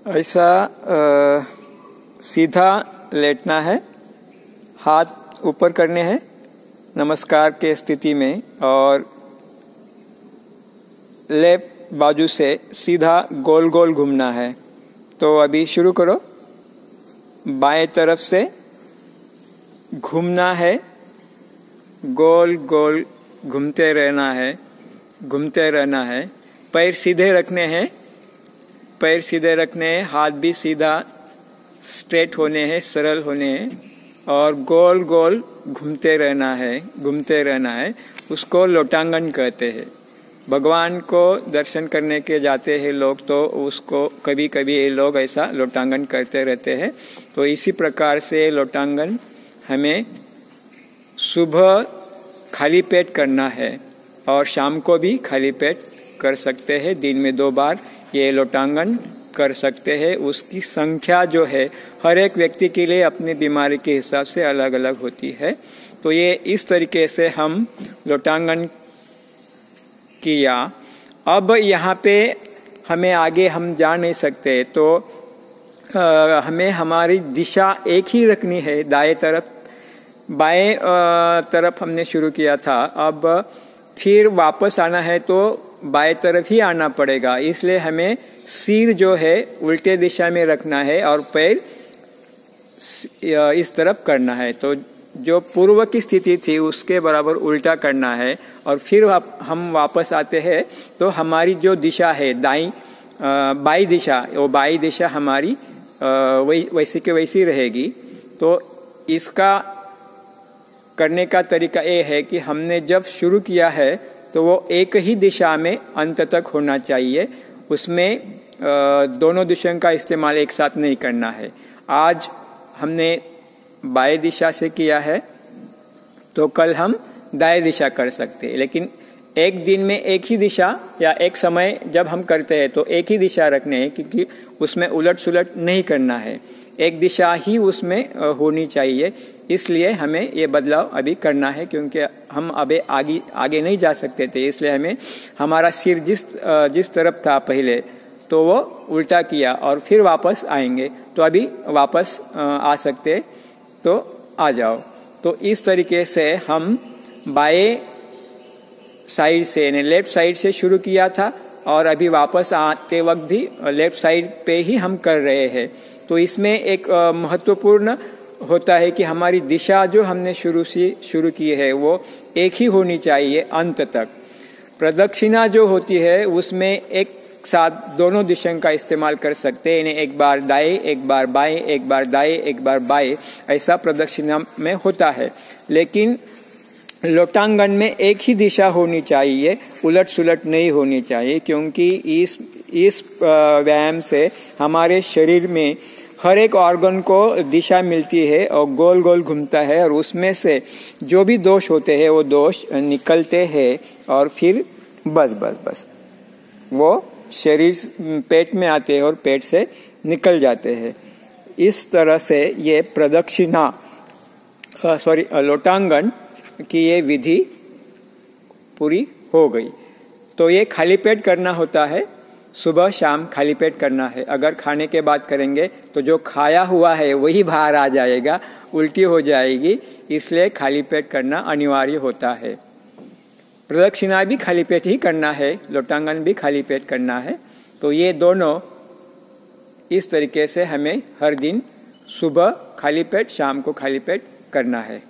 ऐसा सीधा लेटना है, हाथ ऊपर करने हैं नमस्कार के स्थिति में और लेफ्ट बाजू से सीधा गोल गोल घूमना है। तो अभी शुरू करो। बाएं तरफ से घूमना है, गोल गोल घूमते रहना है, घूमते रहना है। पैर सीधे रखने हैं, पैर सीधे रखने हैं, हाथ भी सीधा स्ट्रेट होने हैं, सरल होने हैं और गोल गोल घूमते रहना है, घूमते रहना है। उसको लोटांगन कहते हैं। भगवान को दर्शन करने के जाते हैं लोग तो उसको कभी कभी ये लोग ऐसा लोटांगन करते रहते हैं। तो इसी प्रकार से लोटांगन हमें सुबह खाली पेट करना है और शाम को भी खाली पेट कर सकते हैं। दिन में 2 बार ये लोटांगन कर सकते हैं। उसकी संख्या जो है हर एक व्यक्ति के लिए अपनी बीमारी के हिसाब से अलग अलग होती है। तो ये इस तरीके से हम लोटांगन किया। अब यहाँ पे हमें आगे हम जा नहीं सकते तो हमें हमारी दिशा एक ही रखनी है। दाएं तरफ बाएं तरफ हमने शुरू किया था, अब फिर वापस आना है तो बाएं तरफ ही आना पड़ेगा। इसलिए हमें सिर जो है उल्टे दिशा में रखना है और पैर इस तरफ करना है। तो जो पूर्व की स्थिति थी उसके बराबर उल्टा करना है और फिर हम वापस आते हैं तो हमारी जो दिशा है बाई दिशा, वो बाई दिशा हमारी वैसी के वैसी रहेगी। तो इसका करने का तरीका ये है कि हमने जब शुरू किया है तो वो एक ही दिशा में अंत तक होना चाहिए। उसमें दोनों दिशाओं का इस्तेमाल एक साथ नहीं करना है। आज हमने बाएं दिशा से किया है तो कल हम दाएं दिशा कर सकते हैं, लेकिन एक दिन में एक ही दिशा या एक समय जब हम करते हैं तो एक ही दिशा रखने हैं, क्योंकि उसमें उलट सुलट नहीं करना है, एक दिशा ही उसमें होनी चाहिए। इसलिए हमें ये बदलाव अभी करना है क्योंकि हम अभी आगे नहीं जा सकते थे। इसलिए हमें हमारा सिर जिस तरफ था पहले तो वो उल्टा किया और फिर वापस आएंगे। तो अभी वापस आ सकते तो आ जाओ। तो इस तरीके से हम बाएं साइड से यानी लेफ्ट साइड से शुरू किया था और अभी वापस आते वक्त भी लेफ्ट साइड पे ही हम कर रहे हैं। तो इसमें एक महत्वपूर्ण होता है कि हमारी दिशा जो हमने शुरू की है वो एक ही होनी चाहिए अंत तक। प्रदक्षिणा जो होती है उसमें एक साथ दोनों दिशाओं का इस्तेमाल कर सकते हैं, यानी एक बार दाएं, एक बार बाएं, एक बार दाएं, एक बार बाएं, ऐसा प्रदक्षिणा में होता है। लेकिन लोटांगन में एक ही दिशा होनी चाहिए, उलट सुलट नहीं होनी चाहिए, क्योंकि इस व्यायाम से हमारे शरीर में हर एक ऑर्गन को दिशा मिलती है और गोल गोल घूमता है और उसमें से जो भी दोष होते हैं वो दोष निकलते हैं और फिर बस वो शरीर पेट में आते हैं और पेट से निकल जाते हैं। इस तरह से ये लोटांगन की ये विधि पूरी हो गई। तो ये खाली पेट करना होता है, सुबह शाम खाली पेट करना है। अगर खाने के बाद करेंगे तो जो खाया हुआ है वही बाहर आ जाएगा, उल्टी हो जाएगी। इसलिए खाली पेट करना अनिवार्य होता है। प्रदक्षिणा भी खाली पेट ही करना है, लोटांगन भी खाली पेट करना है। तो ये दोनों इस तरीके से हमें हर दिन सुबह खाली पेट, शाम को खाली पेट करना है।